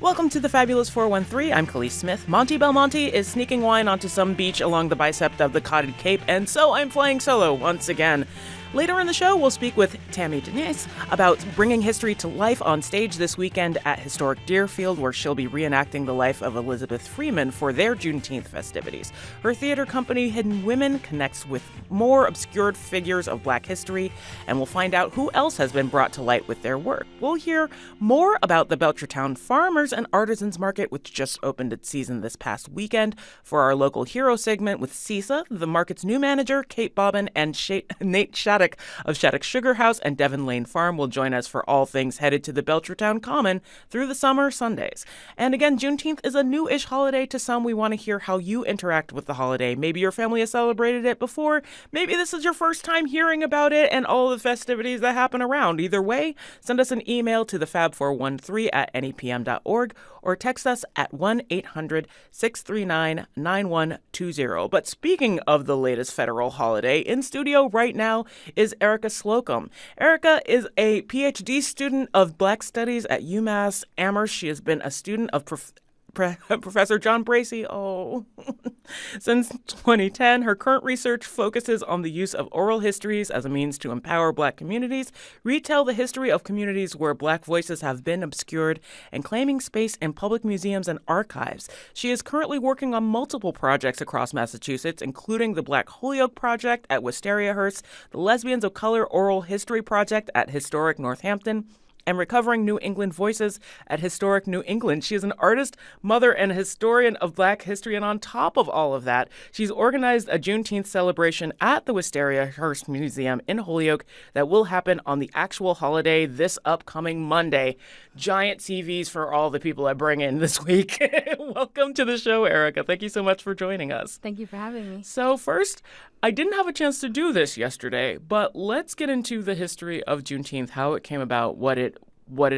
Welcome to the Fabulous 413. I'm Khalees Smith. Monty Belmonte is sneaking wine onto some beach along the bicep of the Cotted Cape, and so I'm flying solo once again. Later in the show, we'll speak with Tammy Denease about bringing history to life on stage this weekend at Historic Deerfield, where she'll be reenacting the life of Elizabeth Freeman for their Juneteenth festivities. Her theater company, Hidden Women, connects with more obscured figures of Black history, and we'll find out who else has been brought to light with their work. We'll hear more about the Belchertown Farmers and Artisans Market, which just opened its season this past weekend. For our local hero segment with CISA, the market's new manager, Katie Bobbin, and Nate Shattuck of Shattuck Sugarhouse and Devon Lane Farm will join us for all things headed to the Belchertown Common through the summer Sundays. And again, Juneteenth is a new-ish holiday to some. We want to hear how you interact with the holiday. Maybe your family has celebrated it before. Maybe this is your first time hearing about it and all the festivities that happen around. Either way, send us an email to thefab413@nepm.org or text us at 1-800-639-9120. But speaking of the latest federal holiday, in studio right now is Erika Slocumb. Erika is a PhD student of Black Studies at UMass Amherst. She has been a student of Professor John Bracey, since 2010. Her current research focuses on the use of oral histories as a means to empower Black communities, retell the history of communities where Black voices have been obscured, and claiming space in public museums and archives. She is currently working on multiple projects across Massachusetts, including the Black Holyoke Project at Wisteriahurst, the Lesbians of Color Oral History Project at Historic Northampton, and Recovering New England Voices at Historic New England. She is an artist, mother, and historian of Black history. And on top of all of that, she's organized a Juneteenth celebration at the Wisteriahurst Museum in Holyoke that will happen on the actual holiday this upcoming Monday. Giant CVs for all the people I bring in this week. Welcome to the show, Erika. Thank you so much for joining us. Thank you for having me. So first, I didn't have a chance to do this yesterday, but let's get into the history of Juneteenth, how it came about, what it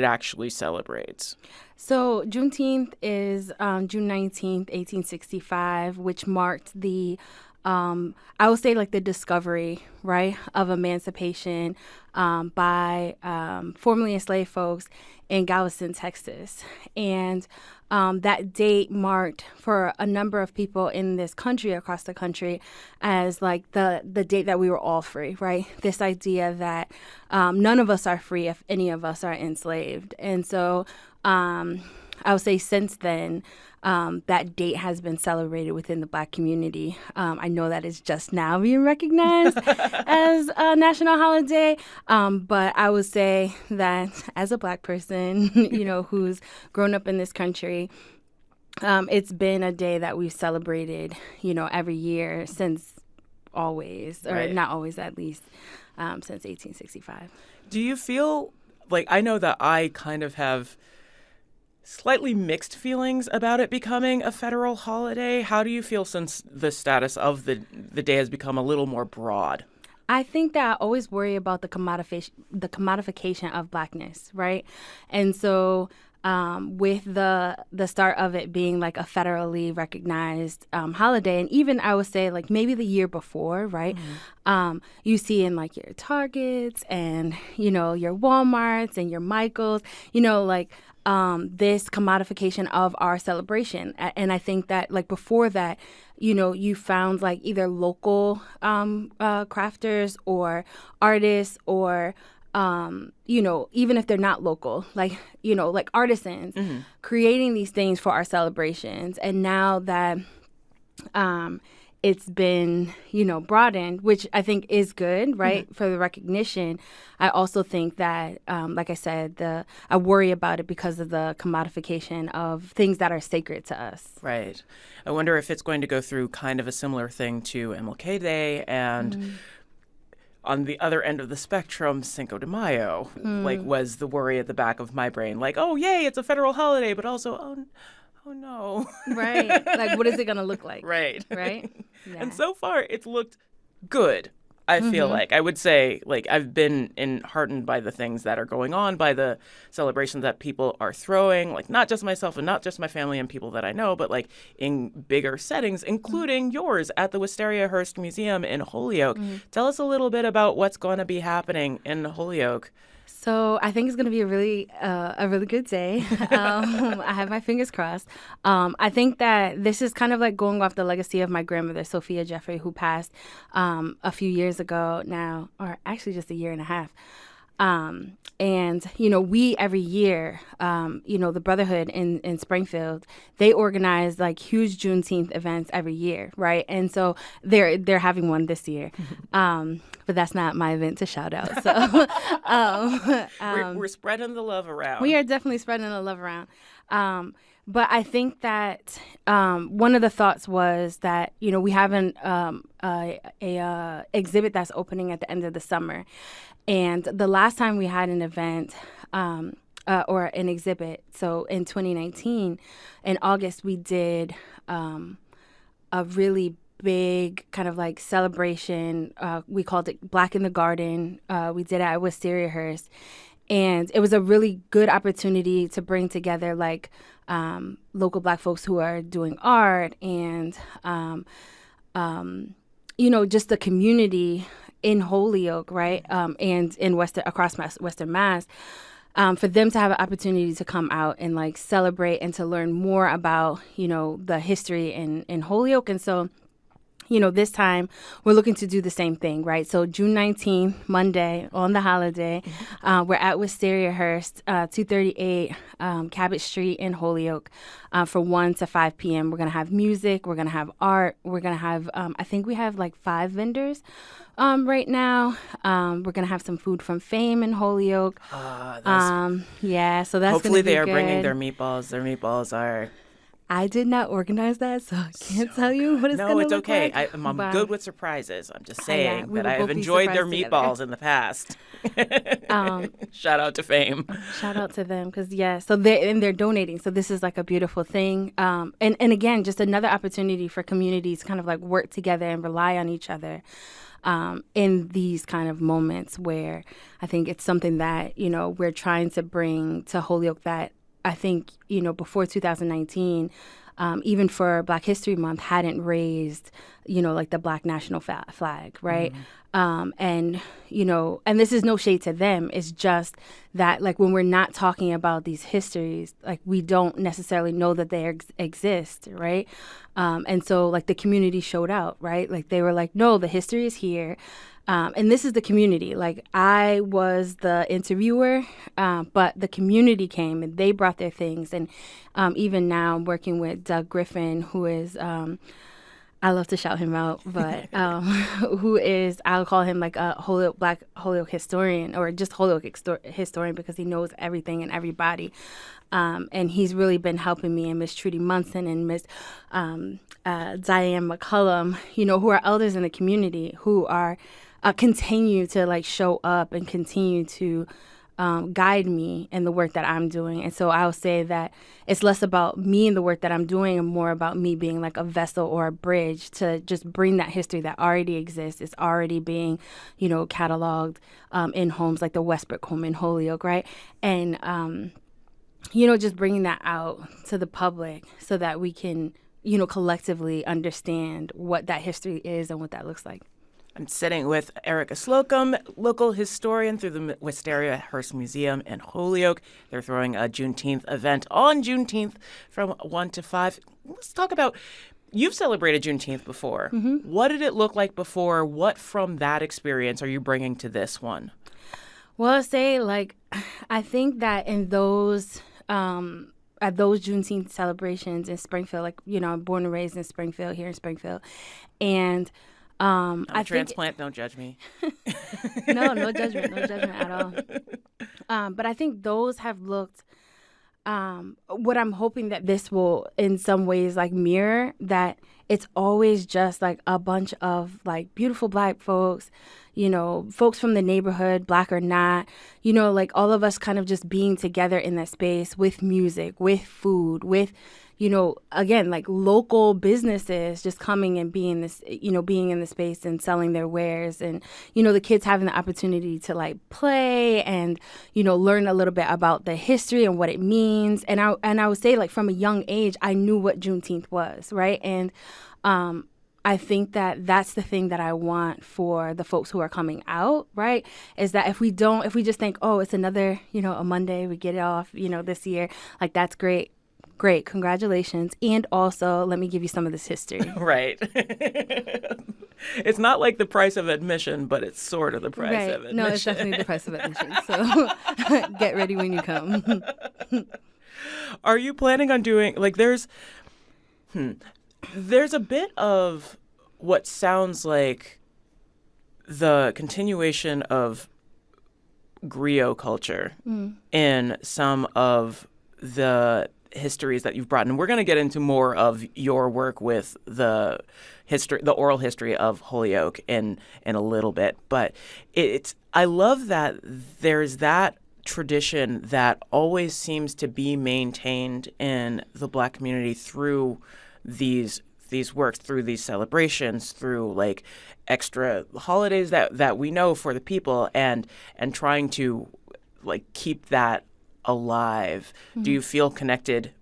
actually celebrates. So Juneteenth is June 19th, 1865, which marked the, I would say like the discovery, right, of emancipation by formerly enslaved folks in Galveston, Texas. And that date marked for a number of people in this country, across the country, as like the date that we were all free, right? This idea that none of us are free if any of us are enslaved. And so I would say since then, that date has been celebrated within the Black community. I know that it's just now being recognized as a national holiday, but I would say that as a Black person, who's grown up in this country, it's been a day that we've celebrated, every year since always, or Right. not always at least, since 1865. Do you feel like, I know that I kind of have slightly mixed feelings about it becoming a federal holiday. How do you feel since the status of the day has become a little more broad? I think that I always worry about the commodification of Blackness, right? And so with the start of it being like a federally recognized holiday, and even I would say like maybe the year before, right? Mm-hmm. You see in like your Targets and, your Walmarts and your Michaels, this commodification of our celebration. And I think that like before that, you found like either local crafters or artists or, even if they're not local, like artisans mm-hmm. creating these things for our celebrations. And now that it's been, broadened, which I think is good, right, mm-hmm. for the recognition. I also think that, like I said, I worry about it because of the commodification of things that are sacred to us. Right. I wonder if it's going to go through kind of a similar thing to MLK Day and mm-hmm. on the other end of the spectrum, Cinco de Mayo, was the worry at the back of my brain. Like, oh, yay, it's a federal holiday, but also, oh no. Right. Like, what is it going to look like? Right. Right? Yeah. And so far, it's looked good, I feel mm-hmm. like. I would say, like, I've been heartened by the things that are going on, by the celebrations that people are throwing, like, not just myself and not just my family and people that I know, but, like, in bigger settings, including mm-hmm. yours at the Wisteriahurst Museum in Holyoke. Mm-hmm. Tell us a little bit about what's going to be happening in Holyoke. So I think it's going to be a really good day. I have my fingers crossed. I think that this is kind of like going off the legacy of my grandmother, Sophia Jeffrey, who passed a few years ago now, or actually just a year and a half. And, we every year, the Brotherhood in Springfield, they organize like huge Juneteenth events every year, right? And so they're having one this year. But that's not my event to shout out. So we're spreading the love around. We are definitely spreading the love around. But I think that one of the thoughts was that, we have a exhibit that's opening at the end of the summer. And the last time we had an event or an exhibit, so in 2019, in August, we did a really big kind of like celebration. We called it Black in the Garden. We did it at Wisteriahurst. And it was a really good opportunity to bring together like local Black folks who are doing art and, just the community in Holyoke, right, and in across Western Mass, for them to have an opportunity to come out and like celebrate and to learn more about, the history in Holyoke. And so, this time we're looking to do the same thing, right? So June 19th, Monday, on the holiday, we're at Wisteriahurst, 238 Cabot Street in Holyoke from 1 to 5 p.m. We're going to have music. We're going to have art. We're going to have, I think we have like 5 vendors right now. We're going to have some food from Fame in Holyoke. Yeah, so that's hopefully they are good. bringing their meatballs. Their meatballs are... I did not organize that, so I can't tell you what it's going to look like. No, it's okay. I'm good with surprises. I'm just saying that I've enjoyed their meatballs in the past. Shout out to Fame. Shout out to them, because so they're donating. So this is like a beautiful thing. And again, just another opportunity for communities to kind of like work together and rely on each other. In these kind of moments where I think it's something that, we're trying to bring to Holyoke that I think, before 2019, even for Black History Month, hadn't raised, like the Black national flag, right? Mm-hmm. And this is no shade to them. It's just that, like, when we're not talking about these histories, like, we don't necessarily know that they exist, right? And so, like, the community showed out, right? Like, they were like, no, the history is here. And this is the community. Like, I was the interviewer, but the community came and they brought their things. And even now I'm working with Doug Griffin, who is, I love to shout him out, but who is, I'll call him like a Black Holyoke historian, or just Holyoke historian, because he knows everything and everybody. And he's really been helping me, and Miss Trudy Munson and Miss Diane McCullum, who are elders in the community who are continue to like show up and continue to guide me in the work that I'm doing. And so I'll say that it's less about me and the work that I'm doing and more about me being like a vessel or a bridge to just bring that history that already exists. It's already being, cataloged in homes like the Westbrook home in Holyoke, right? And, just bringing that out to the public so that we can, collectively understand what that history is and what that looks like. I'm sitting with Erika Slocumb, local historian through the Wisteriahurst Museum in Holyoke. They're throwing a Juneteenth event on Juneteenth from 1 to 5. Let's talk about, you've celebrated Juneteenth before. Mm-hmm. What did it look like before? What from that experience are you bringing to this one? Well, I'll say, I think that in those... at those Juneteenth celebrations in Springfield, I'm born and raised in Springfield, here in Springfield. And I'm a transplant, don't judge me. No judgment at all. But I think those have looked, what I'm hoping that this will in some ways mirror, that it's always just a bunch of beautiful Black folks, folks from the neighborhood, Black or not, all of us kind of just being together in that space with music, with food, with, again, local businesses just coming and being in the space and selling their wares, and, the kids having the opportunity to play and, learn a little bit about the history and what it means. And I would say from a young age, I knew what Juneteenth was, right? And I think that that's the thing that I want for the folks who are coming out, right? Is that if we just think, oh, it's another, a Monday, we get it off, this year, like that's great. Great, congratulations. And also, let me give you some of this history. Right. It's not like the price of admission, but it's sort of the price of admission. No, it's definitely the price of admission. So get ready when you come. Are you planning on doing, like, there's a bit of what sounds like the continuation of griot culture in some of the histories that you've brought in. We're going to get into more of your work with the oral history of Holyoke in a little bit, but I love that there's that tradition that always seems to be maintained in the Black community through these works, through these celebrations, through like extra holidays that we know for the people, and trying to like keep that alive. Do you feel connected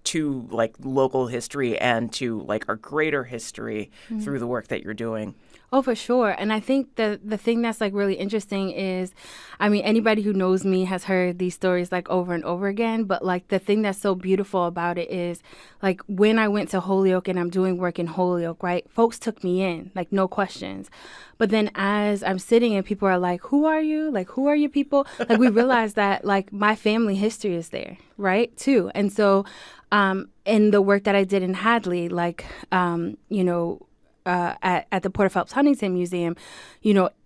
to like local history and to like our greater history through the work that you're doing? Oh, for sure. And I think the thing that's like really interesting is, I mean, anybody who knows me has heard these stories like over and over again. But like the thing that's so beautiful about it is like when I went to Holyoke and I'm doing work in Holyoke, right? Folks took me in, like no questions. But then as I'm sitting and people are like, who are you? Like, who are you people? Like we realize that like my family history is there, right? Too. And so in the work that I did in Hadley, like, at the Porter Phelps Huntington Museum,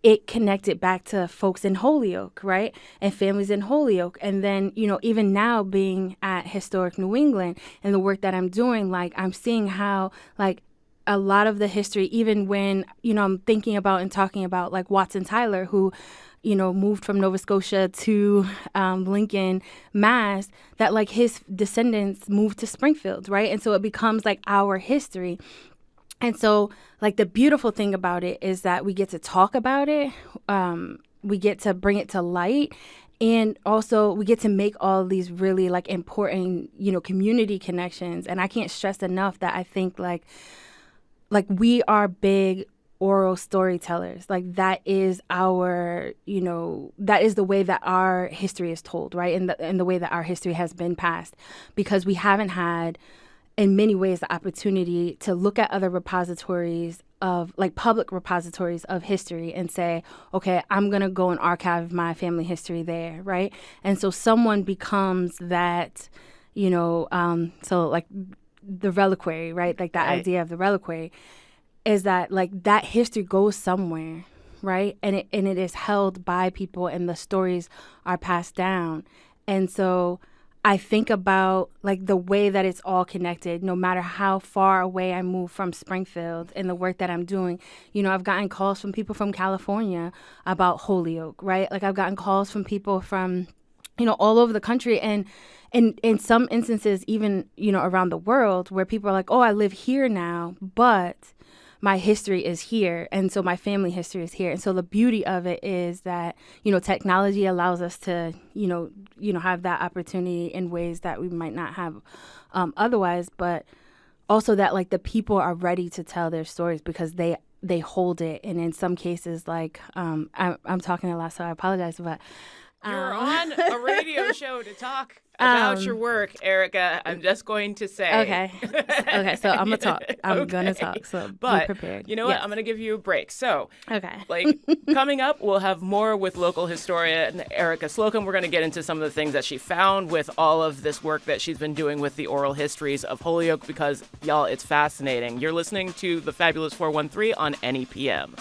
it connected back to folks in Holyoke, right? And families in Holyoke. And then, even now being at Historic New England and the work that I'm doing, like I'm seeing how like a lot of the history, even when, I'm thinking about and talking about like Watson Tyler, who, moved from Nova Scotia to Lincoln, Mass, that like his descendants moved to Springfield, right? And so it becomes like our history. And so, like, the beautiful thing about it is that we get to talk about it, we get to bring it to light, and also we get to make all these really, like, important, community connections. And I can't stress enough that I think, like we are big oral storytellers. Like, that is our, that is the way that our history is told, right? And the way that our history has been passed, because we haven't had, in many ways, the opportunity to look at other repositories of like public repositories of history and say, okay, I'm going to go and archive my family history there. Right. And so someone becomes that, so like the reliquary, right? Like that idea of the reliquary is that like that history goes somewhere. Right. And it is held by people and the stories are passed down. And so I think about like the way that it's all connected, no matter how far away I move from Springfield and the work that I'm doing. I've gotten calls from people from California about Holyoke, right? Like I've gotten calls from people from, all over the country, and in some instances, even, around the world, where people are like, oh, I live here now, but my history is here. And so my family history is here. And so the beauty of it is that, technology allows us to, have that opportunity in ways that we might not have otherwise. But also that like the people are ready to tell their stories because they hold it. And in some cases, like I'm talking a lot, so I apologize, but you're on a radio show to talk about your work, Erika. I'm just going to say. Okay, so I'm going to talk. I'm going to talk, so be prepared. You know what? I'm going to give you a break. So, okay. Coming up, we'll have more with local historian Erika Slocumb. We're going to get into some of the things that she found with all of this work that she's been doing with the oral histories of Holyoke because, y'all, it's fascinating. You're listening to The Fabulous 413 on NEPM.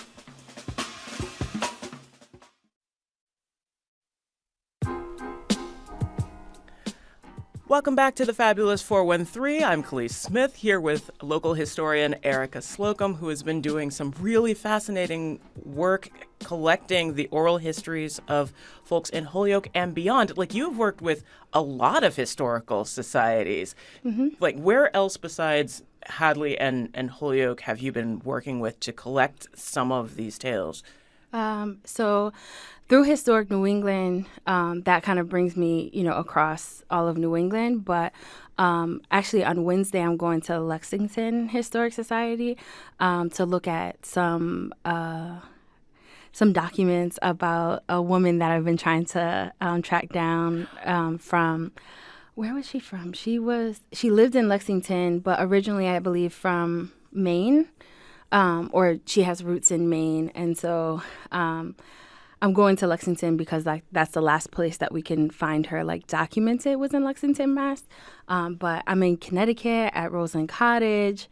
Welcome back to the Fabulous 413. I'm Khalees Smith here with local historian Erika Slocumb, who has been doing some really fascinating work collecting the oral histories of folks in Holyoke and beyond. Like, you've worked with a lot of historical societies. Mm-hmm. Like, where else besides Hadley and Holyoke have you been working with to collect some of these tales? So through Historic New England, that kind of brings me, across all of New England. But actually on Wednesday, I'm going to Lexington Historic Society to look at some documents about a woman that I've been trying to track down from. Where was she from? She lived in Lexington, but originally, I believe, from Maine, or she has roots in Maine. And so I'm going to Lexington because that's the last place that we can find her documented was in Lexington, Mass. But I'm in Connecticut at Roseland Cottage.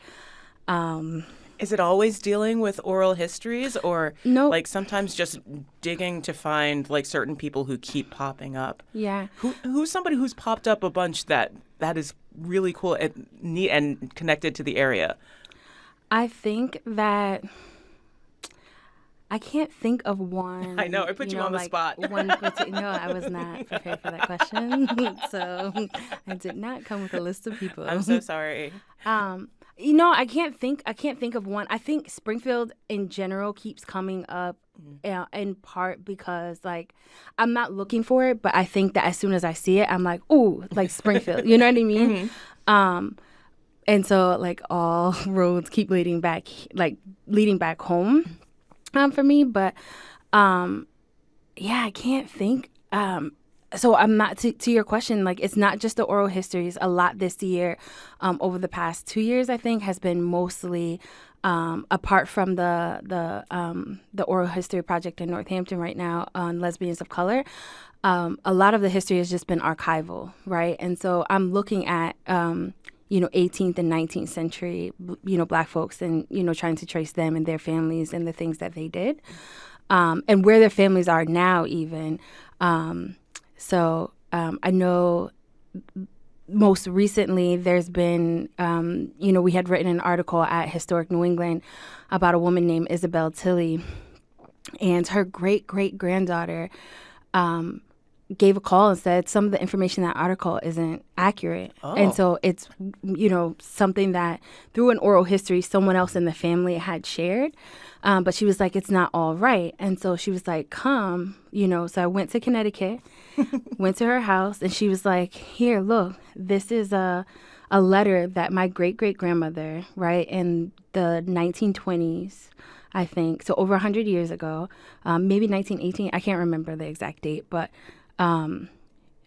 Is it always dealing with oral histories, or No. Sometimes just digging to find certain people who keep popping up? Yeah. Who's somebody who's popped up a bunch that is really cool and neat and connected to the area? I think that I can't think of one. I know, I put you on the spot. No, I was not prepared for that question. So I did not come with a list of people. I'm so sorry. I can't think of one. I think Springfield in general keeps coming up in part because I'm not looking for it, but I think that as soon as I see it, I'm like, ooh, Springfield. You know what I mean? Mm-hmm. And so all roads keep leading back home for me. But I can't think. So I'm not to your question. It's not just the oral histories. A lot this year, over the past 2 years, I think, has been mostly apart from the oral history project in Northampton right now on lesbians of color. A lot of the history has just been archival, right? And so I'm looking at 18th and 19th century, Black folks, and trying to trace them and their families and the things that they did, and where their families are now, even. So I know most recently there's been, we had written an article at Historic New England about a woman named Isabel Tilley, and her great-great-granddaughter gave a call and said some of the information in that article isn't accurate. Oh. And so it's, something that through an oral history someone else in the family had shared. But she was like, it's not all right. And so she was like, come, so I went to Connecticut, went to her house, and she was like, here, look, this is a letter that my great-great-grandmother, right, in the 1920s, I think, so over 100 years ago, maybe 1918, I can't remember the exact date, but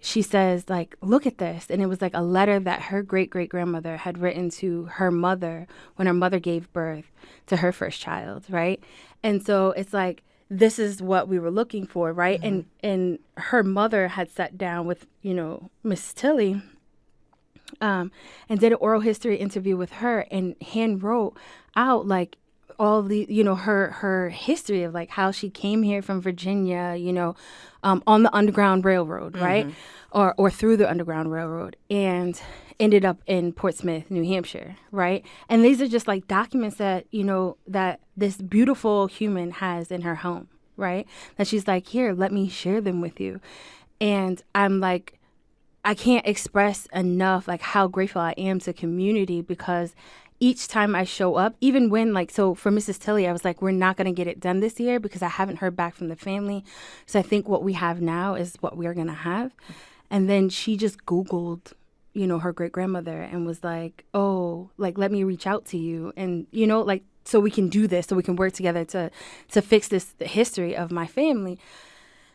she says, look at this. And it was a letter that her great-great-grandmother had written to her mother when her mother gave birth to her first child, right? And so it's this is what we were looking for, right? Mm-hmm. And her mother had sat down with, Miss Tilley and did an oral history interview with her and hand wrote out, all the, her history of how she came here from Virginia, on the Underground Railroad, right? Mm-hmm. Or through the Underground Railroad, and ended up in Portsmouth, New Hampshire, right? And these are just documents that, that this beautiful human has in her home, right? That she's here, let me share them with you. And I'm I can't express enough how grateful I am to community, because each time I show up, even when so for Mrs. Tilley, I was we're not going to get it done this year because I haven't heard back from the family. So I think what we have now is what we're going to have. And then she just Googled, her great grandmother and was oh, let me reach out to you. And, so we can do this, so we can work together to fix this history of my family.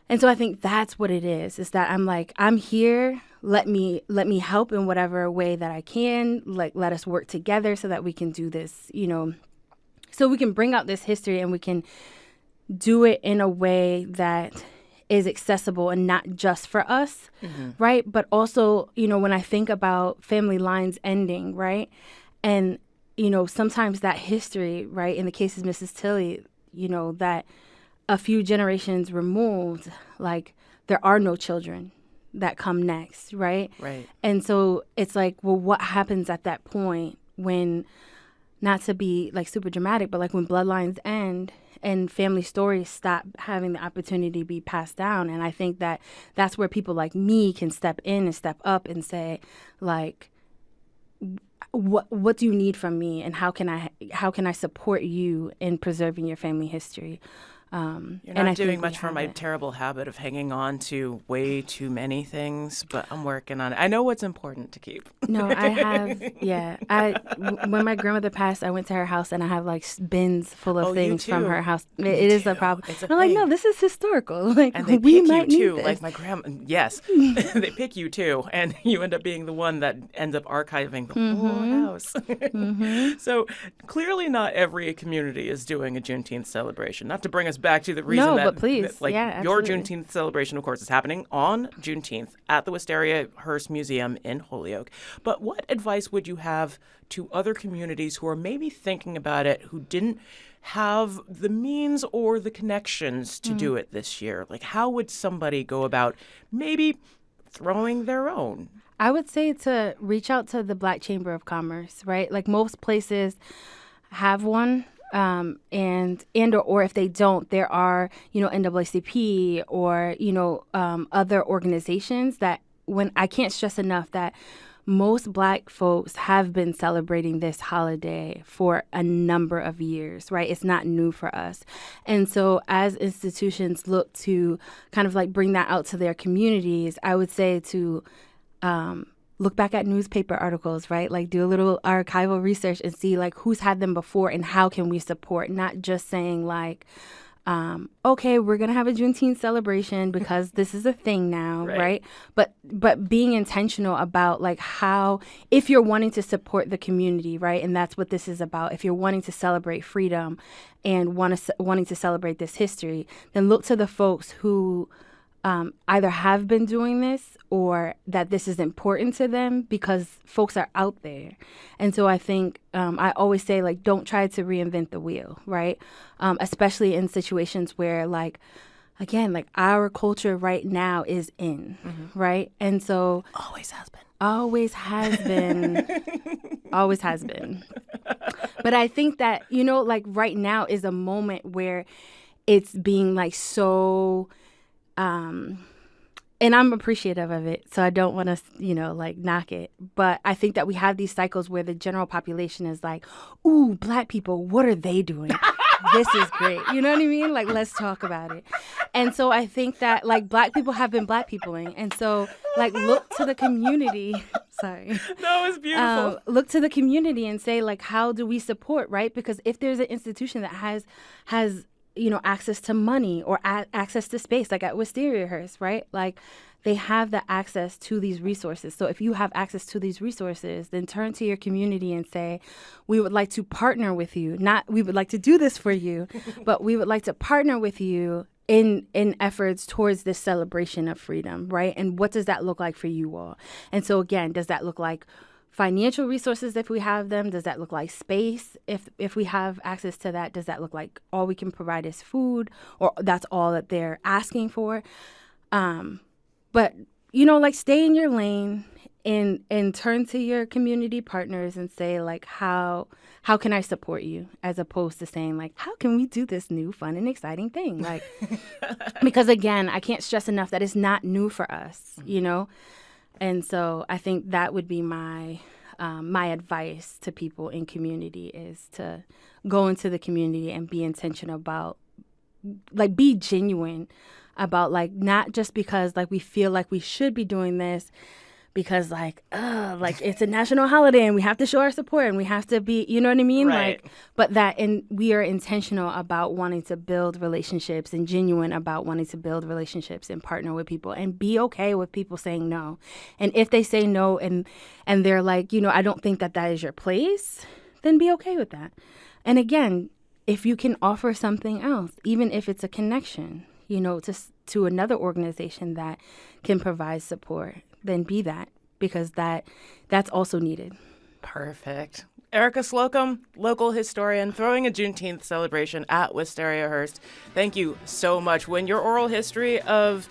And so I think that's what it is that I'm here. Let me help in whatever way that I can. Let us work together so that we can do this, so we can bring out this history and we can do it in a way that is accessible and not just for us, mm-hmm. right? But also, when I think about family lines ending, right? And, sometimes that history, right, in the case of Mrs. Tilley, that a few generations removed, there are no children that come next, right? Right. And so it's well, what happens at that point when, not to be super dramatic, but when bloodlines end and family stories stop having the opportunity to be passed down. And I think that that's where people like me can step in and step up and say, what do you need from me, and how can I support you in preserving your family history? You're not doing much for my terrible habit of hanging on to way too many things, but I'm working on it. I know what's important to keep. No, I have, when my grandmother passed, I went to her house and I have like bins full of things from her house. It is a problem. I'm like, no, this is historical. Like, and they we pick might you need too. this. Like my grandma, yes, they pick you too, and you end up being the one that ends up archiving the whole house. So clearly, not every community is doing a Juneteenth celebration. Not to bring us back to the reason but please, your Juneteenth celebration, of course, is happening on Juneteenth at the Wisteriahurst Museum in Holyoke. But what advice would you have to other communities who are maybe thinking about it, who didn't have the means or the connections to do it this year? Like, how would somebody go about maybe throwing their own? I would say to reach out to the Black Chamber of Commerce, right? Like most places have one. Or if they don't, there are, NAACP or, other organizations that when I can't stress enough that most Black folks have been celebrating this holiday for a number of years, right? It's not new for us. And so as institutions look to kind of like bring that out to their communities, I would say to look back at newspaper articles, right? Like do a little archival research and see like who's had them before and how can we support, not just saying like, okay, we're going to have a Juneteenth celebration because this is a thing now, right? But being intentional about like how, if you're wanting to support the community, right? And that's what this is about. If you're wanting to celebrate freedom and wanting to celebrate this history, then look to the folks who either have been doing this or that this is important to them because folks are out there. And so I think I always say, like, don't try to reinvent the wheel, right? Especially in situations where, like, again, like our culture right now is in, right? And so Always has been. Always has been. Always has been. But I think that, like right now is a moment where it's being like so... and I'm appreciative of it, so I don't want to, like knock it. But I think that we have these cycles where the general population is like, ooh, Black people, what are they doing? This is great. You know what I mean? Like, let's talk about it. And so I think that, like, Black people have been Black peopling. And so, like, look to the community. Sorry. No, it's beautiful. Look to the community and say, like, how do we support, right? Because if there's an institution that has access to money or access to space, like at Wisteriahurst, right? Like they have the access to these resources. So if you have access to these resources, then turn to your community and say, we would like to partner with you. Not we would like to do this for you, but we would like to partner with you in efforts towards this celebration of freedom, right? And what does that look like for you all? And so again, does that look like financial resources if we have them? Does that look like space if we have access to that? Does that look like all we can provide is food, or that's all that they're asking for? But like stay in your lane and turn to your community partners and say like how can I support you, as opposed to saying like how can we do this new fun and exciting thing, like because again I can't stress enough that it's not new for us, And so I think that would be my advice to people in community is to go into the community and be intentional about, like, be genuine about, like, not just because, like, we feel like we should be doing this because, like it's a national holiday and we have to show our support and we have to be, you know what I mean? Right. Like, but we are intentional about wanting to build relationships and genuine about wanting to build relationships and partner with people and be okay with people saying no. And if they say no and they're like, I don't think that is your place, then be okay with that. And again, if you can offer something else, even if it's a connection, to another organization that can provide support, then be that, because that's also needed. Perfect. Erika Slocumb, local historian, throwing a Juneteenth celebration at Wisteriahurst. Thank you so much. When your oral history of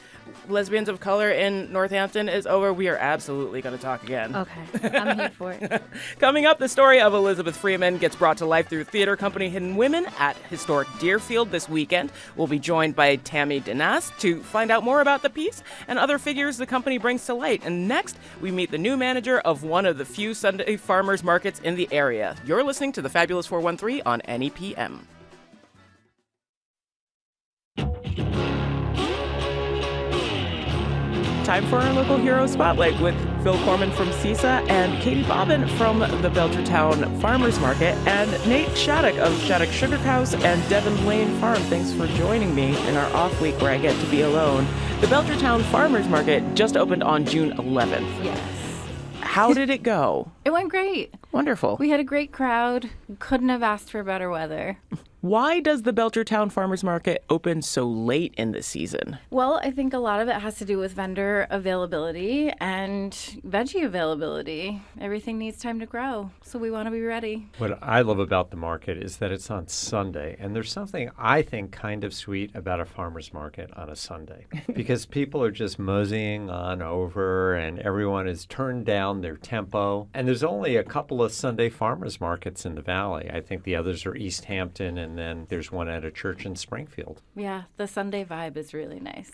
lesbians of color in Northampton is over, we are absolutely going to talk again. Okay, I'm here for it. Coming up, the story of Elizabeth Freeman gets brought to life through theater company Hidden Women at Historic Deerfield this weekend. We'll be joined by Tammy Denease to find out more about the piece and other figures the company brings to light. And next, we meet the new manager of one of the few Sunday farmers markets in the area. You're listening to the Fabulous 413 on NEPM. time for our local hero spotlight with Phil Korman from CISA and Katie Bobbin from the Belchertown Farmers Market and Nate Shattuck of Shattuck Sugarhouse and Devon Lane Farm. Thanks for joining me in our off week where I get to be alone. The Belchertown Farmers Market just opened on June 11th. Yes. How did it go? It went great. Wonderful. We had a great crowd. Couldn't have asked for better weather. Why does the Belchertown Farmers Market open so late in the season? Well, I think a lot of it has to do with vendor availability and veggie availability. Everything needs time to grow, so we want to be ready. What I love about the market is that it's on Sunday, and there's something I think kind of sweet about a farmer's market on a Sunday because people are just moseying on over and everyone has turned down their tempo. And there's only a couple of Sunday farmers markets in the valley. I think the others are East Hampton, and then there's one at a church in Springfield. Yeah, the Sunday vibe is really nice.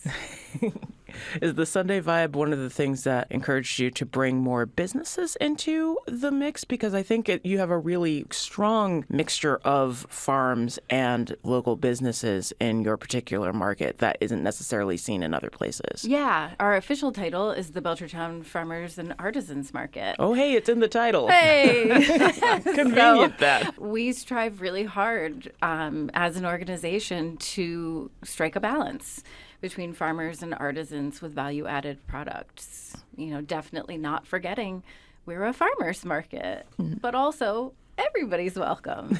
Is the Sunday vibe one of the things that encouraged you to bring more businesses into the mix? Because I think you have a really strong mixture of farms and local businesses in your particular market that isn't necessarily seen in other places. Yeah, our official title is the Belchertown Farmers and Artisans Market. Oh, hey, it's in the title. Hey! Convenient that. We strive really hard as an organization to strike a balance between farmers and artisans with value-added products. You know, definitely not forgetting we're a farmer's market, but also everybody's welcome.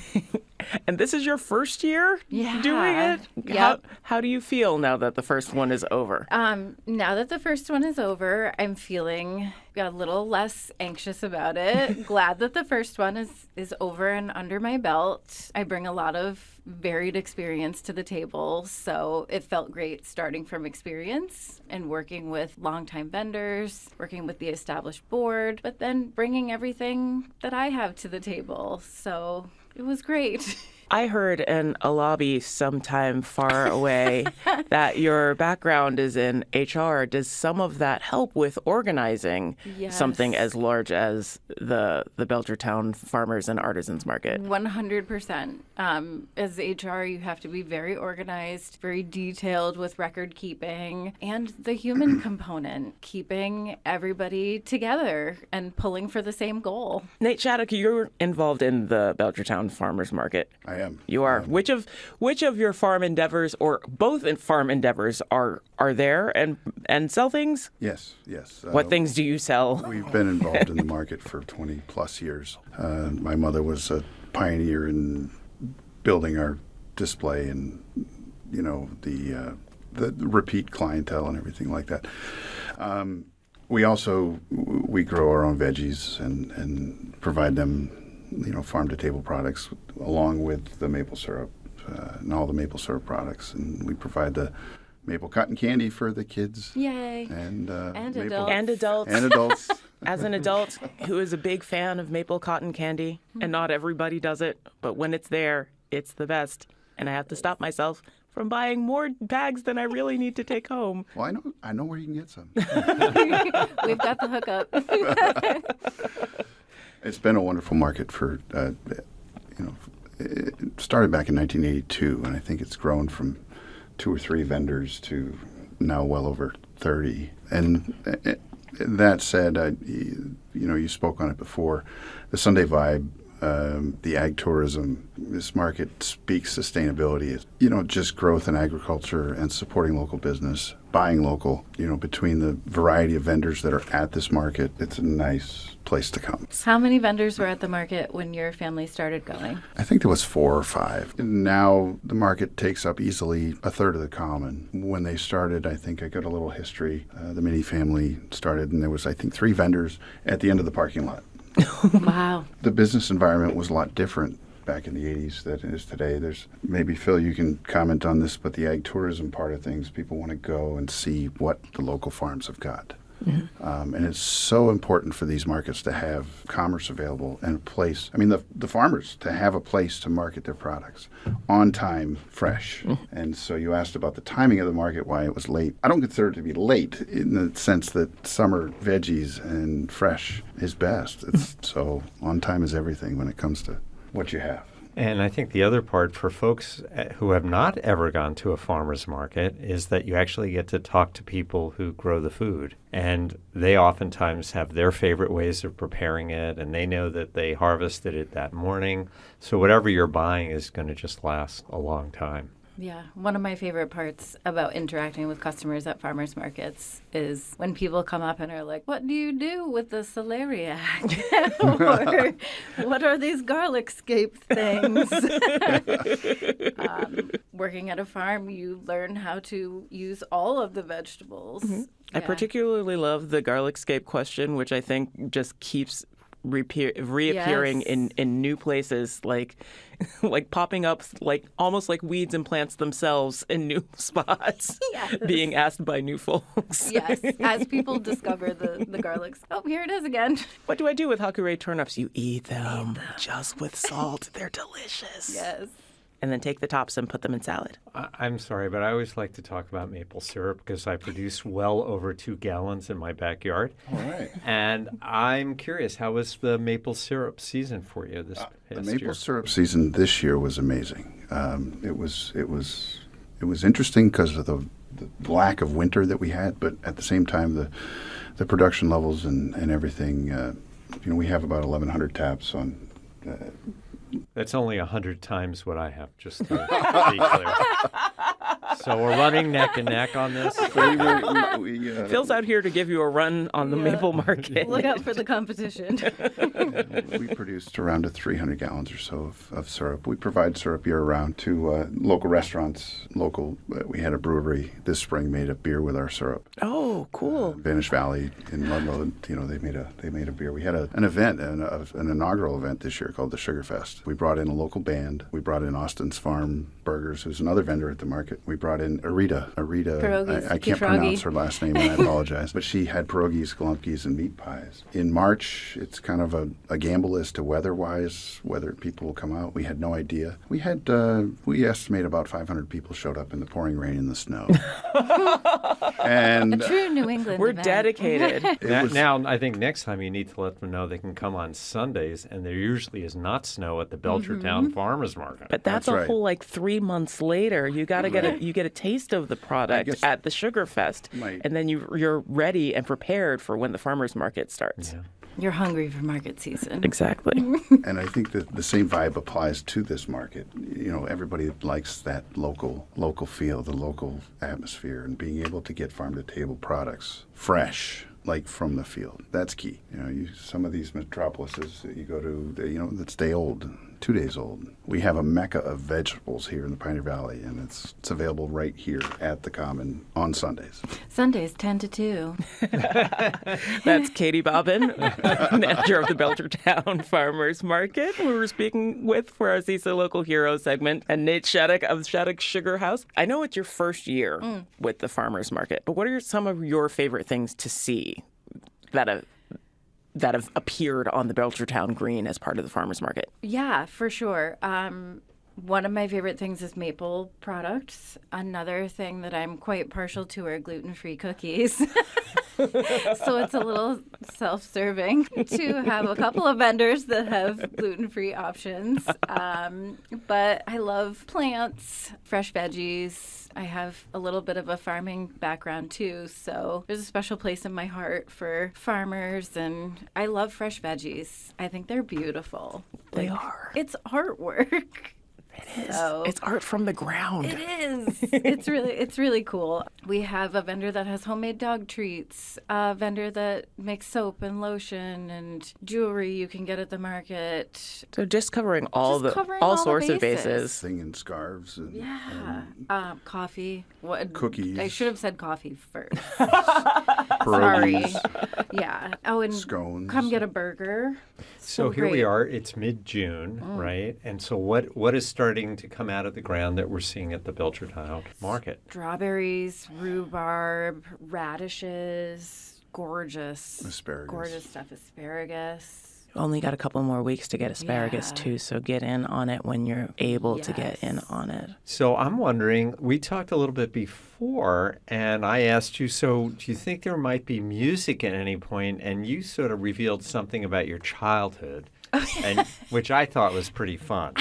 And this is your first year doing it? Yep. How do you feel now that the first one is over? Now that the first one is over, I'm feeling a little less anxious about it. Glad that the first one is over and under my belt. I bring a lot of varied experience to the table, so it felt great starting from experience and working with longtime vendors, working with the established board, but then bringing everything that I have to the table. So it was great. I heard in a lobby sometime far away that your background is in HR. Does some of that help with organizing something as large as the Belchertown Farmers and Artisans Market? 100%. As HR, you have to be very organized, very detailed with record keeping, and the human component, keeping everybody together and pulling for the same goal. Nate Shattuck, you're involved in the Belchertown Farmers Market. I am. You are. Which of your farm endeavors, or both farm endeavors, are there and sell things? Yes. What things do you sell? We've been involved in the market for 20 plus years. My mother was a pioneer in building our display and, you know, the repeat clientele and everything like that. We grow our own veggies and provide them, you know, farm to table products along with the maple syrup and all the maple syrup products. And we provide the maple cotton candy for the kids. Yay. And adults. And adults. As an adult who is a big fan of maple cotton candy, and not everybody does it, but when it's there, it's the best. And I have to stop myself from buying more bags than I really need to take home. Well, I know where you can get some. We've got the hookup. It's been a wonderful market for, it started back in 1982, and I think it's grown from 2 or 3 vendors to now well over 30. And that said, you spoke on it before, the Sunday vibe, the ag tourism, this market speaks sustainability. Just growth in agriculture and supporting local business, buying local, between the variety of vendors that are at this market, it's a nice place to come. How many vendors were at the market when your family started going? I think there was 4 or 5. Now the market takes up easily a third of the common. When they started, I think I got a little history. The Mini family started, and there was, I think, 3 vendors at the end of the parking lot. Wow. The business environment was a lot different back in the 80s than it is today. Maybe, Phil, you can comment on this, but the ag tourism part of things, people want to go and see what the local farms have got. Mm-hmm. And it's so important for these markets to have commerce available and a place. I mean, the farmers to have a place to market their products on time, fresh. Mm-hmm. And so you asked about the timing of the market, why it was late. I don't consider it to be late in the sense that summer veggies and fresh is best. So on time is everything when it comes to what you have. And I think the other part for folks who have not ever gone to a farmer's market is that you actually get to talk to people who grow the food. And they oftentimes have their favorite ways of preparing it, and they know that they harvested it that morning. So whatever you're buying is going to just last a long time. Yeah, one of my favorite parts about interacting with customers at farmers markets is when people come up and are like, what do you do with the celeriac? Or what are these garlic scape things? Working at a farm, you learn how to use all of the vegetables. Mm-hmm. I Yeah. particularly love the garlic scape question, which I think just keeps reappearing Yes. in new places, like popping up like almost like weeds and plants themselves in new spots, Yes. being asked by new folks. Yes, as people discover the garlics. Oh, here it is again. What do I do with Hakurei turnips? You eat them just with salt. They're delicious. Yes. And then take the tops and put them in salad. I'm sorry, but I always like to talk about maple syrup because I produce well over 2 gallons in my backyard. All right. And I'm curious, how was the maple syrup season for you this past The year? maple syrup season this year was amazing. It was interesting because of the lack of winter that we had, but at the same time, the production levels and everything. We have about 1,100 taps on. That's only 100 times what I have, just to be clear. So we're running neck and neck on this. Phil's out here to give you a run on the maple market. Look out for the competition. We produced around 300 gallons or so of syrup. We provide syrup year-round to local restaurants. We had a brewery this spring made a beer with our syrup. Oh, cool. Vanish Valley in Ludlow, they made a beer. We had an event, an inaugural event this year called the Sugar Fest. We brought in a local band. We brought in Austin's Farm Burgers, who's another vendor at the market. We brought in Erika. Pierogies. I can't Pierogi. pronounce her last name, and I apologize. But she had pierogies, galumpkies, and meat pies. In March, it's kind of a gamble as to weather-wise, whether people will come out. We had no idea. We estimate about 500 people showed up in the pouring rain and the snow. And A true New England We're event. dedicated. Now, I think next time you need to let them know they can come on Sundays, and there usually is not snow at the Belchertown Farmers Market. But that's That's a right. whole 3 months later. You got to get a taste of the product guess- at the Sugar Fest, Right. and then you're ready and prepared for when the farmers market starts. Yeah. You're hungry for market season. Exactly. And I think that the same vibe applies to this market. Everybody likes that local feel, the local atmosphere, and being able to get farm-to-table products fresh, like from the field. That's key. Some of these metropolises that you go to, that stay old, 2 days old. We have a mecca of vegetables here in the Pioneer Valley, and it's available right here at the Common on Sundays. Sundays 10 to 2. That's Katie Bobbin, manager of the Belchertown Farmers Market, who we're speaking with for our CISA Local Hero segment, and Nate Shattuck of Shattuck Sugarhouse. I know it's your first year with the farmers market, but what are some of your favorite things to see that have appeared on the Belchertown Green as part of the farmers market? Yeah, for sure. One of my favorite things is maple products. Another thing that I'm quite partial to are gluten-free cookies. So it's a little self-serving to have a couple of vendors that have gluten-free options. But I love plants, fresh veggies. I have a little bit of a farming background too, so there's a special place in my heart for farmers, and I love fresh veggies. I think they're beautiful. They are. It's artwork. It is. So- It's art from the ground. It is. It's really cool. We have a vendor that has homemade dog treats, a vendor that makes soap and lotion and jewelry you can get at the market. So just covering all Just the covering all the sorts of bases. bases. Singing scarves and Coffee. What, Cookies. I should have said coffee first. pierogies, Sorry. Yeah. Oh, and scones. come get a burger. So here we great. are. It's mid-June, right? And so what is starting to come out of the ground that we're seeing at the Belchertown Market? Strawberries, rhubarb, radishes, gorgeous. Asparagus. Gorgeous stuff. Asparagus. Only got a couple more weeks to get asparagus Yeah. too, so get in on it when you're able to get in Yes. on it. So I'm wondering, we talked a little bit before, and I asked you, so do you think there might be music at any point? And you sort of revealed something about your childhood, and which I thought was pretty fun.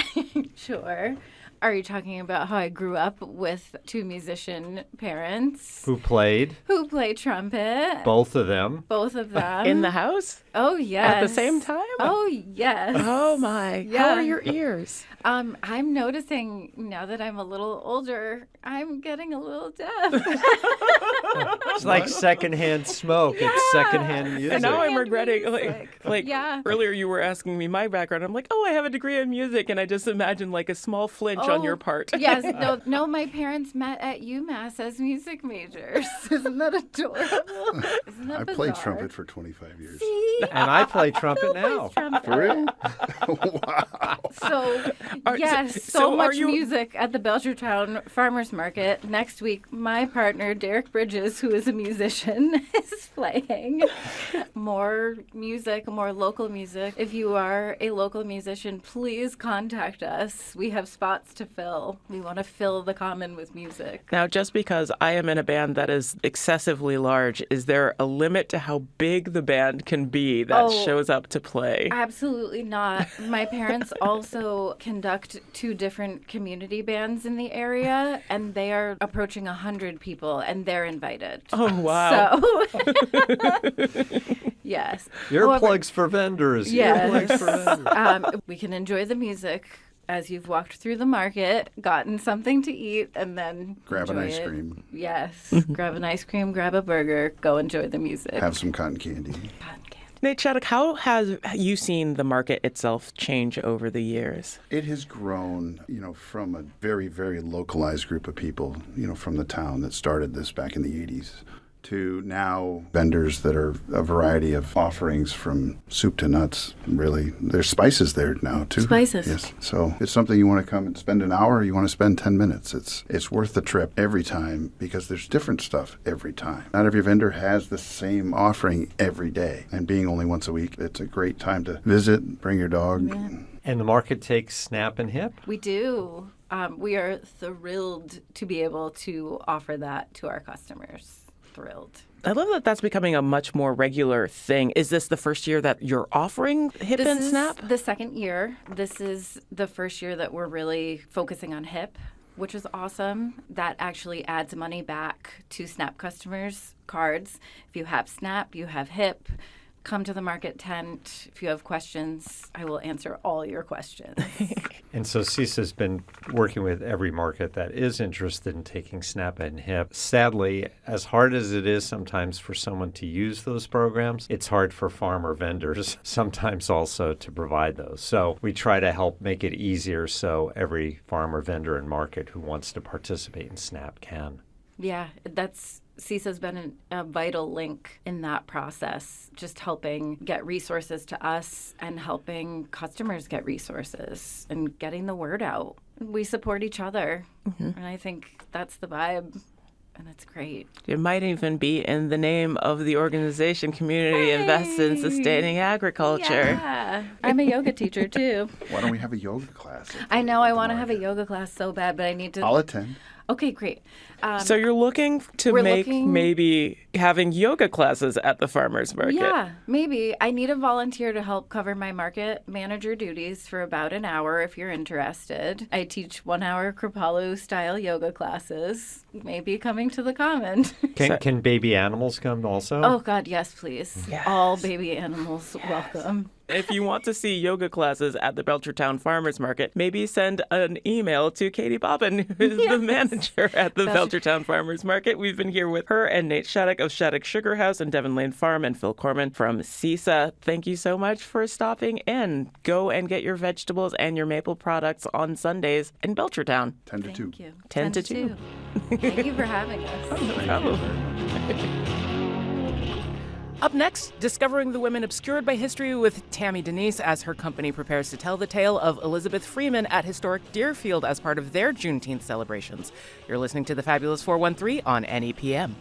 Sure. Are you talking about how I grew up with two musician parents Who played? who play trumpet? Both of them. Both of them. In the house? Oh, yes. At the same time? Oh, yes. Oh, my. Yeah. How are your ears? I'm noticing now that I'm a little older, I'm getting a little deaf. It's like secondhand smoke. It's secondhand music. And now I'm Secondhand regretting, music. Yeah. earlier you were asking me my background. I'm like, oh, I have a degree in music. And I just imagined like a small flinch on your part. Yes. No, my parents met at UMass as music majors. Isn't that adorable? Isn't that I bizarre? played trumpet for 25 years. See? And I play trumpet now. Trumpet. For real? Wow. So, yes, so so are much you- music at the Belchertown Farmers Market. Next week, my partner, Derek Bridges, who is a musician, is playing more music, more local music. If you are a local musician, please contact us. We have spots to fill. We want to fill the common with music. Now, just because I am in a band that is excessively large, is there a limit to how big the band can be that Oh. shows up to play? Absolutely not. My parents also conduct two different community bands in the area, and they are approaching 100 people, and they're invited. Oh, wow. So, yes. Earplugs for vendors. Yes. Earplugs for vendors. We can enjoy the music as you've walked through the market, gotten something to eat, and then Grab an enjoy ice it. cream. Yes. Grab an ice cream, grab a burger, go enjoy the music. Have some cotton candy. Cotton candy. Nate Shattuck, how have you seen the market itself change over the years? It has grown, from a very, very localized group of people, from the town that started this back in the 80s to now vendors that are a variety of offerings from soup to nuts, really. There's spices there now, too. Spices. Yes. So it's something you want to come and spend an hour, or you want to spend 10 minutes. It's worth the trip every time because there's different stuff every time. Not every vendor has the same offering every day. And being only once a week, it's a great time to visit, bring your dog. Yeah. And the market takes snap and hip. We do. We are thrilled to be able to offer that to our customers. Thrilled. I love that that's becoming a much more regular thing. Is this the first year that you're offering Hip and Snap? This is the second year. This is the first year that we're really focusing on Hip, which is awesome. That actually adds money back to Snap customers' cards. If you have Snap, you have Hip. Come to the market tent. If you have questions, I will answer all your questions. And so CISA's been working with every market that is interested in taking SNAP and HIP. Sadly, as hard as it is sometimes for someone to use those programs, it's hard for farmer vendors sometimes also to provide those. So we try to help make it easier so every farmer, vendor, and market who wants to participate in SNAP can. Yeah, CISA's been a vital link in that process, just helping get resources to us and helping customers get resources and getting the word out. We support each other, and I think that's the vibe, and it's great. It might even be in the name of the organization Community Invests in Sustaining Agriculture. Yeah, I'm a yoga teacher too. Why don't we have a yoga class? I know I want to have a yoga class so bad, but I need to. I'll attend. Okay, great. So you're looking to we're make looking- maybe having yoga classes at the farmers market. Yeah, maybe. I need a volunteer to help cover my market manager duties for about an hour if you're interested. I teach 1 hour Kripalu style yoga classes. Maybe coming to the common. Can baby animals come also? Oh, God, yes, please. Yes. All baby animals welcome. If you want to see yoga classes at the Belchertown Farmers Market, maybe send an email to Katie Bobbin, who is the manager at the Belchertown Farmers Market. We've been here with her and Nate Shattuck of Shattuck Sugarhouse and Devon Lane Farm and Phil Korman from CISA. Thank you so much for stopping in. Go and get your vegetables and your maple products on Sundays in Belchertown. 10 to 2. Thank you. 10 to 2. Thank you for having us. Up next, discovering the women obscured by history with Tammy Denease as her company prepares to tell the tale of Elizabeth Freeman at Historic Deerfield as part of their Juneteenth celebrations. You're listening to The Fabulous 413 on NEPM.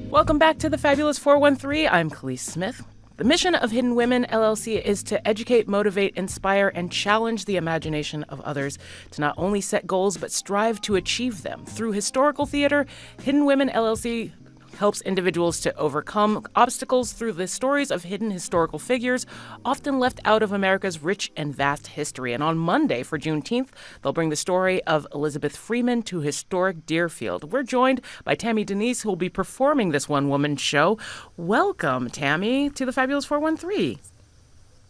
Welcome back to The Fabulous 413. I'm Khalees Smith. The mission of Hidden Women, LLC, is to educate, motivate, inspire, and challenge the imagination of others to not only set goals, but strive to achieve them. Through historical theater, Hidden Women, LLC helps individuals to overcome obstacles through the stories of hidden historical figures often left out of America's rich and vast history. And on Monday for Juneteenth, they'll bring the story of Elizabeth Freeman to Historic Deerfield. We're joined by Tammy Denease, who will be performing this one-woman show. Welcome, Tammy, to the Fabulous 413.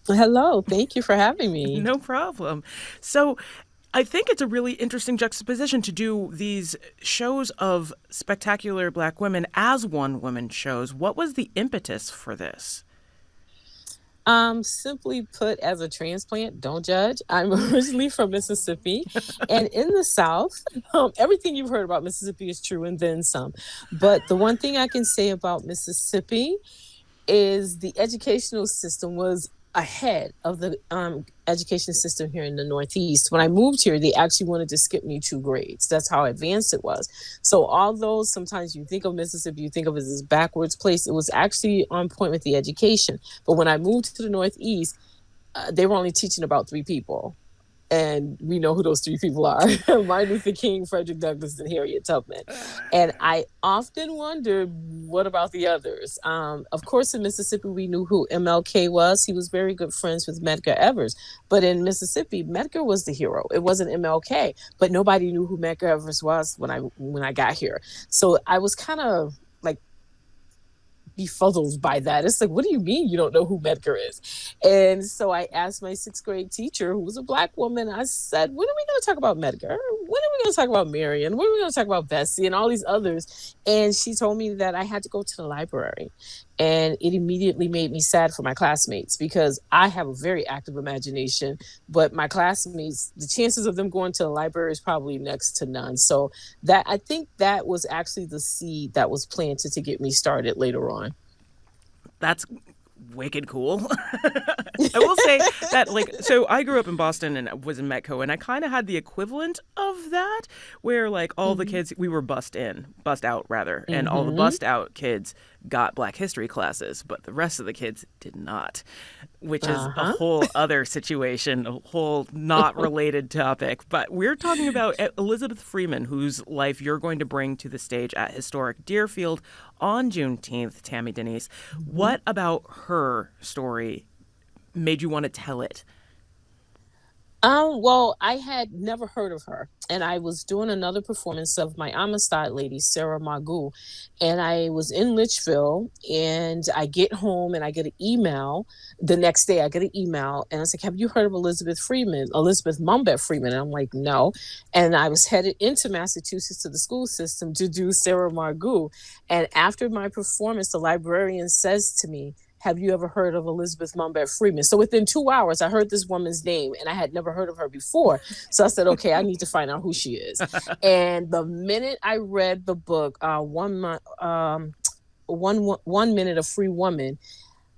Hello. Thank you for having me. No problem. So I think it's a really interesting juxtaposition to do these shows of spectacular Black women as one-woman shows. What was the impetus for this? Simply put, as a transplant, don't judge. I'm originally from Mississippi, and in the South, everything you've heard about Mississippi is true and then some. But the one thing I can say about Mississippi is the educational system was ahead of the education system here in the Northeast. When I moved here, they actually wanted to skip me 2 grades. That's how advanced it was. So although sometimes you think of Mississippi, you think of it as this backwards place, it was actually on point with the education. But when I moved to the Northeast, they were only teaching about 3 people. And we know who those 3 people are. Martin Luther King, Frederick Douglass, and Harriet Tubman. And I often wondered, what about the others? Of course, in Mississippi, we knew who MLK was. He was very good friends with Medgar Evers. But in Mississippi, Medgar was the hero. It wasn't MLK. But nobody knew who Medgar Evers was when I got here. So I was kind of like befuddled by that. It's like, what do you mean you don't know who Medgar is? And so I asked my 6th grade teacher, who was a Black woman, I said, when are we going to talk about Medgar? When are we going to talk about Marion? When are we going to talk about Bessie and all these others? And she told me that I had to go to the library. And it immediately made me sad for my classmates because I have a very active imagination, but my classmates, the chances of them going to the library is probably next to none. So that, I think that was actually the seed that was planted to get me started later on. That's wicked cool. I will say that, so I grew up in Boston and was in Metco, and I kind of had the equivalent of that, where all the kids, we were bust out, and all the bust out kids got Black history classes, but the rest of the kids did not, which is a whole other situation, a whole not related topic. But we're talking about Elizabeth Freeman, whose life you're going to bring to the stage at Historic Deerfield on Juneteenth, Tammy Denease. What about her story made you want to tell it? Well, I had never heard of her, and I was doing another performance of my Amistad lady, Sarah Magoo, and I was in Litchfield, and I get home and I get an email. The next day I get an email, and I was like, have you heard of Elizabeth Mumbet Freeman? And I'm like, no. And I was headed into Massachusetts to the school system to do Sarah Magoo. And after my performance, the librarian says to me, have you ever heard of Elizabeth Mumbet Freeman? So within 2 hours, I heard this woman's name, and I had never heard of her before. So I said, okay, I need to find out who she is. And the minute I read the book, One Minute of Free Woman,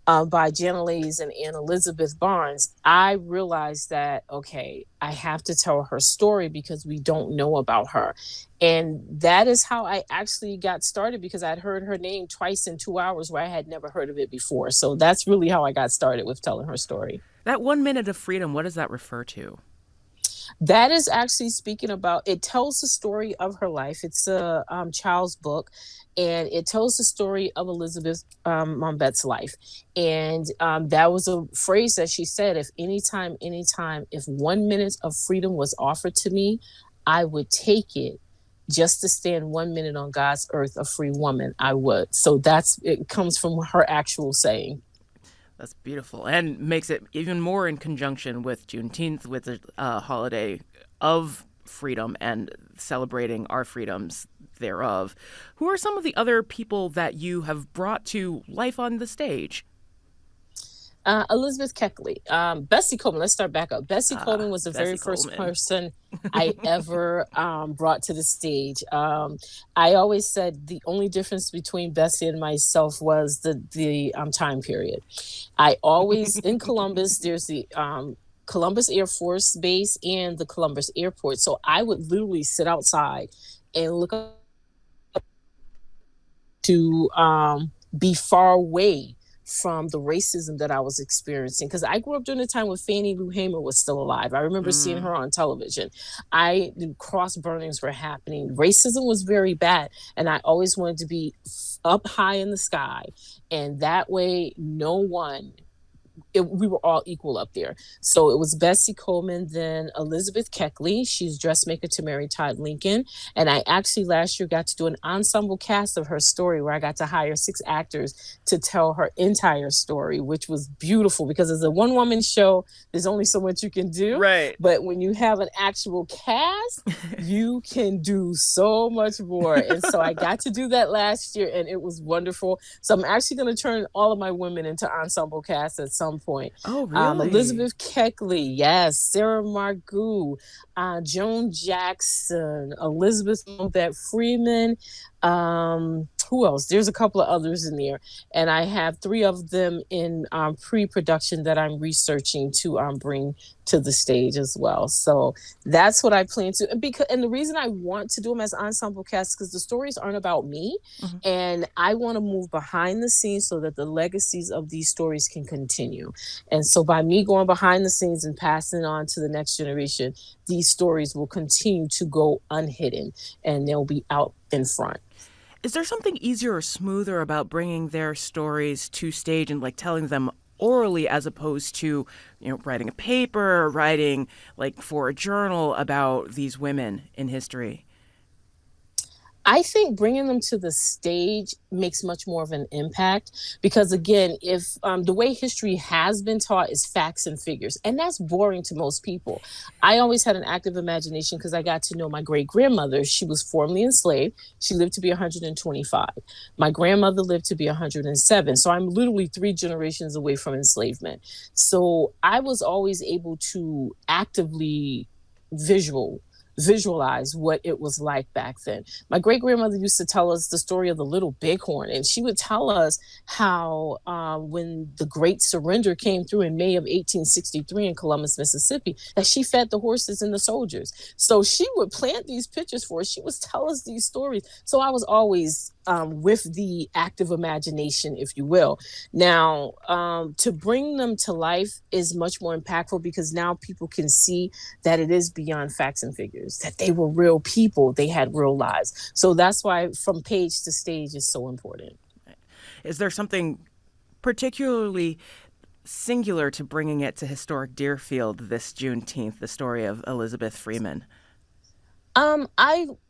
by Denease and Anne Elizabeth Barnes, I realized that, okay, I have to tell her story because we don't know about her. And that is how I actually got started, because I'd heard her name twice in 2 hours where I had never heard of it before. So that's really how I got started with telling her story. That 1 minute of freedom, what does that refer to? That is actually speaking about, it tells the story of her life. It's a child's book, and it tells the story of Elizabeth Mumbet's life. And that was a phrase that she said, if anytime, if 1 minute of freedom was offered to me, I would take it. Just to stand 1 minute on God's earth, a free woman, I would. So it comes from her actual saying. That's beautiful, and makes it even more in conjunction with Juneteenth, with the holiday of freedom and celebrating our freedoms thereof. Who are some of the other people that you have brought to life on the stage? Elizabeth Keckley, Bessie Coleman. Let's start back up. Bessie Coleman was the very first person I ever brought to the stage. I always said the only difference between Bessie and myself was the time period. I always, in Columbus, there's the Columbus Air Force Base and the Columbus Airport. So I would literally sit outside and look up to be far away from the racism that I was experiencing. Because I grew up during the time when Fannie Lou Hamer was still alive. I remember seeing her on television. Cross burnings were happening. Racism was very bad. And I always wanted to be up high in the sky. And that way, we were all equal up there. So it was Bessie Coleman, then Elizabeth Keckley. She's dressmaker to Mary Todd Lincoln. And I actually last year got to do an ensemble cast of her story where I got to hire 6 actors to tell her entire story, which was beautiful because as a one-woman show, there's only so much you can do. Right. But when you have an actual cast, you can do so much more. And so I got to do that last year and it was wonderful. So I'm actually going to turn all of my women into ensemble casts at some point. Oh, really? Elizabeth Keckley, yes. Sarah Margou, Joan Jackson, Elizabeth Mumbet Freeman. Who else? There's a couple of others in there. And I have 3 of them in pre-production that I'm researching to bring to the stage as well. So that's what I plan to. And the reason I want to do them as ensemble casts because the stories aren't about me. Mm-hmm. And I want to move behind the scenes so that the legacies of these stories can continue. And so by me going behind the scenes and passing it on to the next generation, these stories will continue to go unhidden and they'll be out in front. Is there something easier or smoother about bringing their stories to stage and like telling them orally as opposed to, writing a paper or writing like for a journal about these women in history? I think bringing them to the stage makes much more of an impact because, again, if the way history has been taught is facts and figures, and that's boring to most people. I always had an active imagination because I got to know my great-grandmother. She was formerly enslaved. She lived to be 125. My grandmother lived to be 107. So I'm literally 3 generations away from enslavement. So I was always able to actively visualize what it was like back then. My great-grandmother used to tell us the story of the Little Bighorn, and she would tell us how when the Great Surrender came through in May of 1863 in Columbus, Mississippi, that she fed the horses and the soldiers. So she would plant these pictures for us. She would tell us these stories. So I was always with the active imagination, if you will. Now, to bring them to life is much more impactful because now people can see that it is beyond facts and figures, that they were real people, they had real lives. So that's why from page to stage is so important. Is there something particularly singular to bringing it to Historic Deerfield this Juneteenth, the story of Elizabeth Freeman?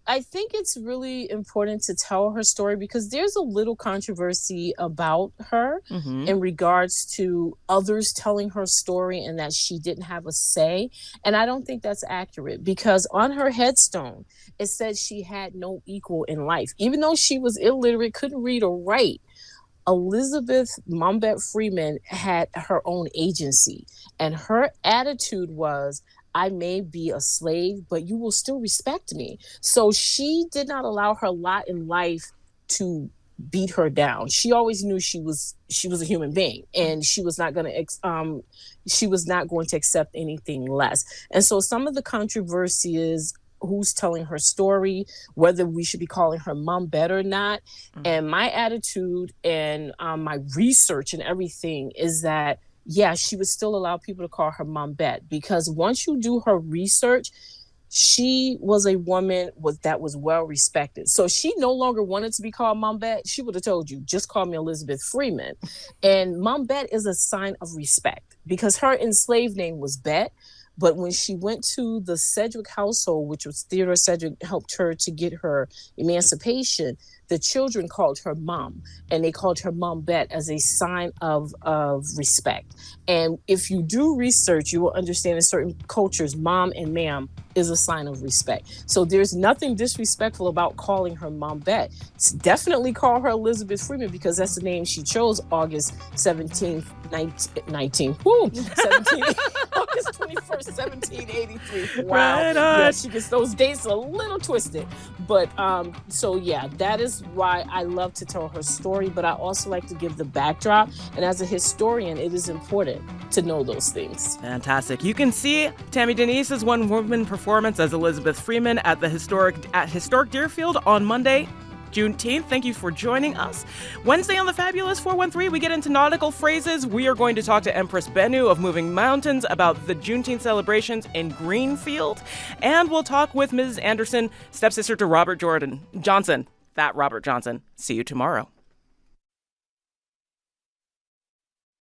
I think it's really important to tell her story because there's a little controversy about her in regards to others telling her story and that she didn't have a say. And I don't think that's accurate because on her headstone, it said she had no equal in life. Even though she was illiterate, couldn't read or write, Elizabeth Mumbet Freeman had her own agency. And her attitude was, I may be a slave, but you will still respect me. So she did not allow her lot in life to beat her down. She always knew she was a human being, and she was not going to accept anything less. And so some of the controversy is who's telling her story, whether we should be calling her Mumbet or not. And my attitude and my research and everything is that she would still allow people to call her Mumbet because once you do her research, she was a woman that was well respected. So she no longer wanted to be called Mumbet. She would have told you, just call me Elizabeth Freeman. And Mumbet is a sign of respect because her enslaved name was Bet. But when she went to the Sedgwick household, which was Theodore Sedgwick helped her to get her emancipation, the children called her Mom, and they called her Mumbet as a sign of respect. And if you do research, you will understand in certain cultures, Mom and Ma'am is a sign of respect. So there's nothing disrespectful about calling her Mumbet. Definitely call her Elizabeth Freeman because that's the name she chose August 17th, 19, August 21st, 1783. Wow. Right on. Yeah, she gets those dates a little twisted. But that is why I love to tell her story, but I also like to give the backdrop. And as a historian, it is important to know those things. Fantastic. You can see Tammy Denease's one-woman performance as Elizabeth Freeman at Historic Deerfield on Monday, Juneteenth. Thank you for joining us. Wednesday on the Fabulous 413, we get into nautical phrases. We are going to talk to Empress Bennu of Moving Mountains about the Juneteenth celebrations in Greenfield. And we'll talk with Mrs. Anderson, stepsister to Robert Johnson. That Robert Johnson. See you tomorrow.